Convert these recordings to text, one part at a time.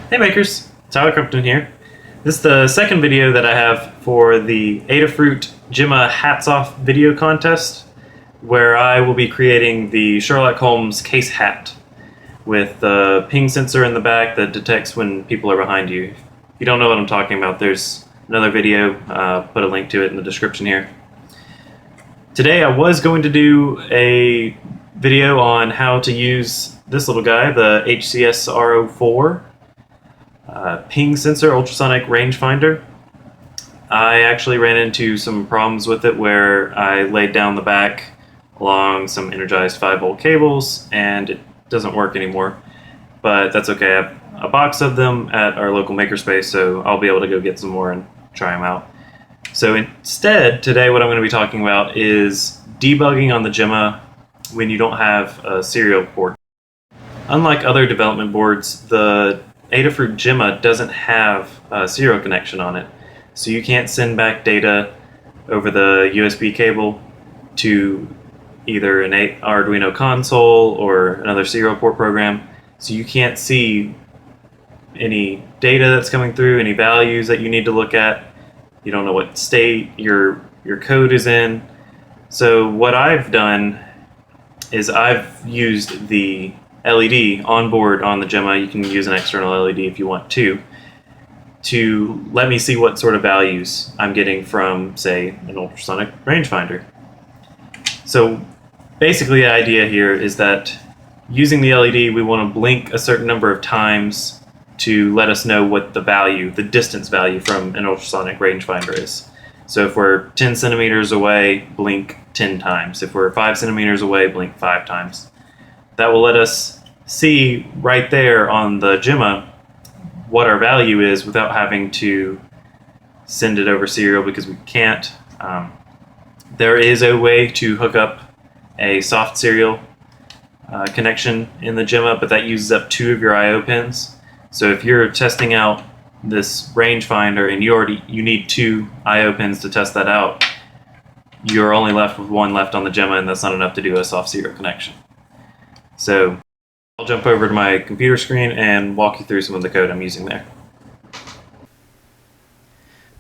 Hey makers, Tyler Crumpton here. This is the second video that I have for the Adafruit Gemma Hats Off video contest, where I will be creating the Sherlock Holmes case hat with the ping sensor in the back that detects when people are behind you. If you don't know what I'm talking about, there's another video, put a link to it in the description here. Today I was going to do a video on how to use this little guy, the HCS R04 ping sensor ultrasonic rangefinder. I actually ran into some problems with it where I laid down the back along some energized 5-volt cables and it doesn't work anymore. But that's okay. I have a box of them at our local makerspace, so I'll be able to go get some more and try them out. So instead, today what I'm going to be talking about is debugging on the Gemma when you don't have a serial port. Unlike other development boards, the Adafruit Gemma doesn't have a serial connection on it, so you can't send back data over the USB cable to either an Arduino console or another serial port program, so you can't see any data that's coming through, any values that you need to look at. You don't know what state your code is in. So what I've done is I've used the LED on board on the Gemma. You can use an external LED if you want to let me see what sort of values I'm getting from, say, an ultrasonic rangefinder. So basically the idea here is that using the LED, we want to blink a certain number of times to let us know what the value, the distance value from an ultrasonic rangefinder is. So if we're 10 centimeters away, blink 10 times. If we're 5 centimeters away, blink 5 times. That will let us see right there on the Gemma what our value is without having to send it over serial, because we can't. There is a way to hook up a soft serial connection in the Gemma, but that uses up 2 of your I/O pins. So if you're testing out this rangefinder and you need 2 I/O pins to test that out, you're only left with 1 left on the Gemma, and that's not enough to do a soft serial connection. So I'll jump over to my computer screen and walk you through some of the code I'm using there.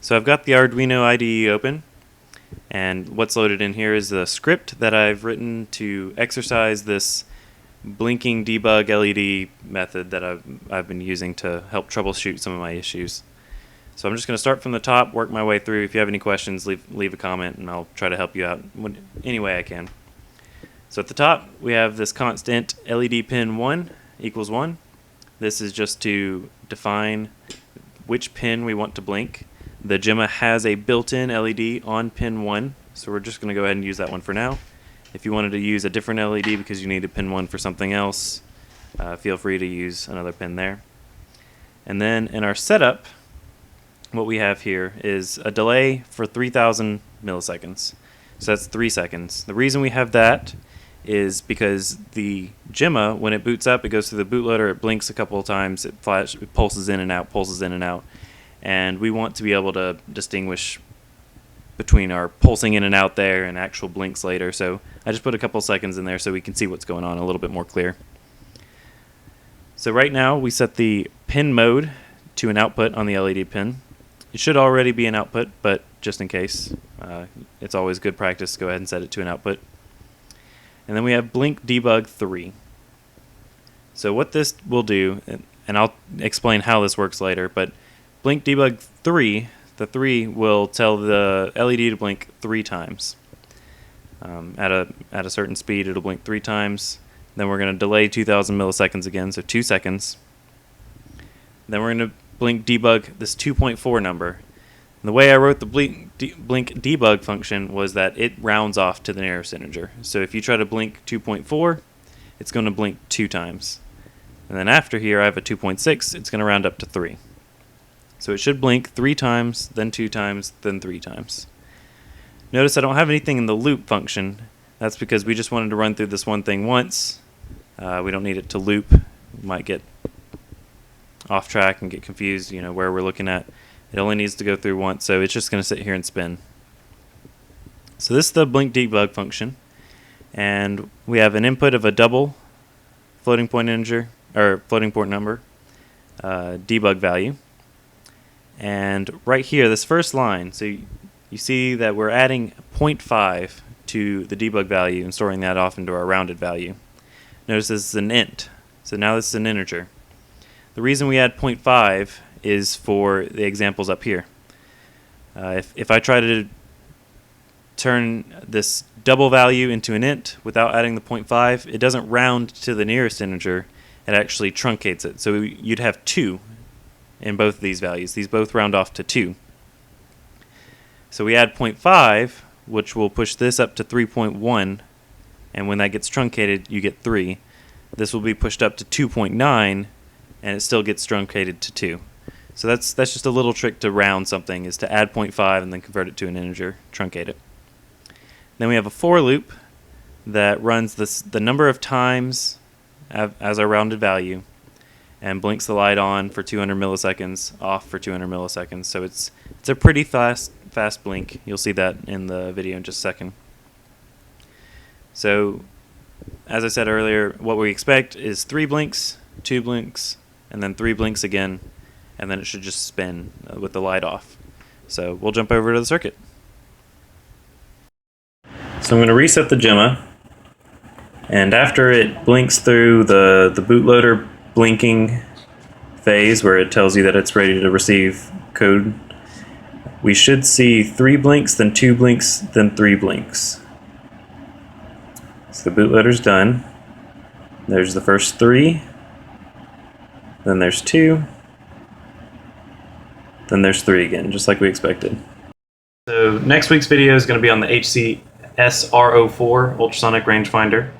So I've got the Arduino IDE open, and what's loaded in here is the script that I've written to exercise this blinking debug LED method that I've been using to help troubleshoot some of my issues. So I'm just going to start from the top, work my way through. If you have any questions, leave a comment and I'll try to help you out any way I can. So at the top we have this constant LED pin 1 equals 1. This is just to define which pin we want to blink. The Gemma has a built-in LED on pin 1, so we're just going to go ahead and use that one for now. If you wanted to use a different LED because you needed pin 1 for something else, feel free to use another pin there. And then in our setup, what we have here is a delay for 3,000 milliseconds. So that's 3 seconds. The reason we have that is because the Gemma, when it boots up, it goes through the bootloader, it blinks a couple of times, it pulses in and out, and we want to be able to distinguish between our pulsing in and out there and actual blinks later. So I just put a couple seconds in there so we can see what's going on a little bit more clear. So right now we set the pin mode to an output on the LED pin. It should already be an output, but just in case, it's always good practice to go ahead and set it to an output. And then we have blink debug 3. So what this will do, and I'll explain how this works later, but blink debug 3, the 3 will tell the LED to blink 3 times. At a certain speed, it'll blink 3 times. Then we're going to delay 2,000 milliseconds again, so 2 seconds. Then we're going to blink debug this 2.4 number. And the way I wrote the blink debug function was that it rounds off to the nearest integer. So if you try to blink 2.4, it's going to blink 2 times. And then after here, I have a 2.6, it's going to round up to 3. So it should blink 3 times, then 2 times, then 3 times. Notice I don't have anything in the loop function. That's because we just wanted to run through this one thing once. We don't need it to loop. We might get off track and get confused, where we're looking at. It only needs to go through once, so it's just going to sit here and spin. So this is the blink debug function, and we have an input of a double floating point integer, or floating point number, debug value. And right here, this first line, so you see that we're adding 0.5 to the debug value and storing that off into our rounded value. Notice this is an int, so now this is an integer. The reason we add 0.5 is for the examples up here. If I try to turn this double value into an int without adding the 0.5, it doesn't round to the nearest integer, it actually truncates it. So you'd have 2 in both of these values. These both round off to 2. So we add 0.5, which will push this up to 3.1, and when that gets truncated, you get 3. This will be pushed up to 2.9, and it still gets truncated to 2. So that's just a little trick to round something, is to add 0.5 and then convert it to an integer, truncate it. Then we have a for loop that runs the number of times as our rounded value, and blinks the light on for 200 milliseconds, off for 200 milliseconds. So it's a pretty fast blink. You'll see that in the video in just a second. So as I said earlier, what we expect is 3 blinks, 2 blinks, and then 3 blinks again, and then it should just spin with the light off. So we'll jump over to the circuit. So I'm going to reset the Gemma, and after it blinks through the bootloader blinking phase where it tells you that it's ready to receive code, we should see 3 blinks, then 2 blinks, then 3 blinks. So the bootloader's done. There's the first 3, then there's 2, then there's 3 again, just like we expected. So next week's video is going to be on the HCSR04 ultrasonic rangefinder.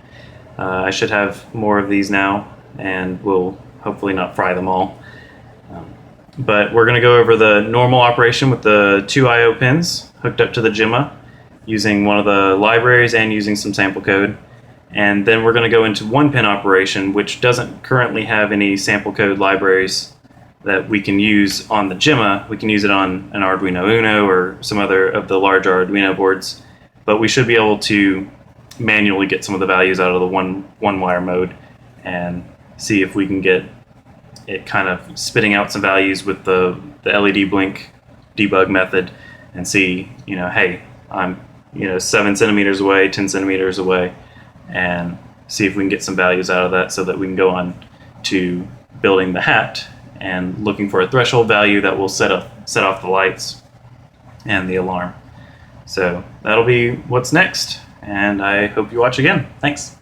I should have more of these now, and we'll hopefully not fry them all. But we're going to go over the normal operation with the 2 I/O pins hooked up to the Gemma using one of the libraries and using some sample code. And then we're going to go into 1-pin operation, which doesn't currently have any sample code libraries that we can use on the Gemma. We can use it on an Arduino Uno or some other of the larger Arduino boards, but we should be able to manually get some of the values out of the one-wire mode and see if we can get it kind of spitting out some values with the LED blink debug method, and see, hey, I'm 7 centimeters away, 10 centimeters away, and see if we can get some values out of that so that we can go on to building the hat and looking for a threshold value that will set off the lights and the alarm. So that'll be what's next, and I hope you watch again. Thanks.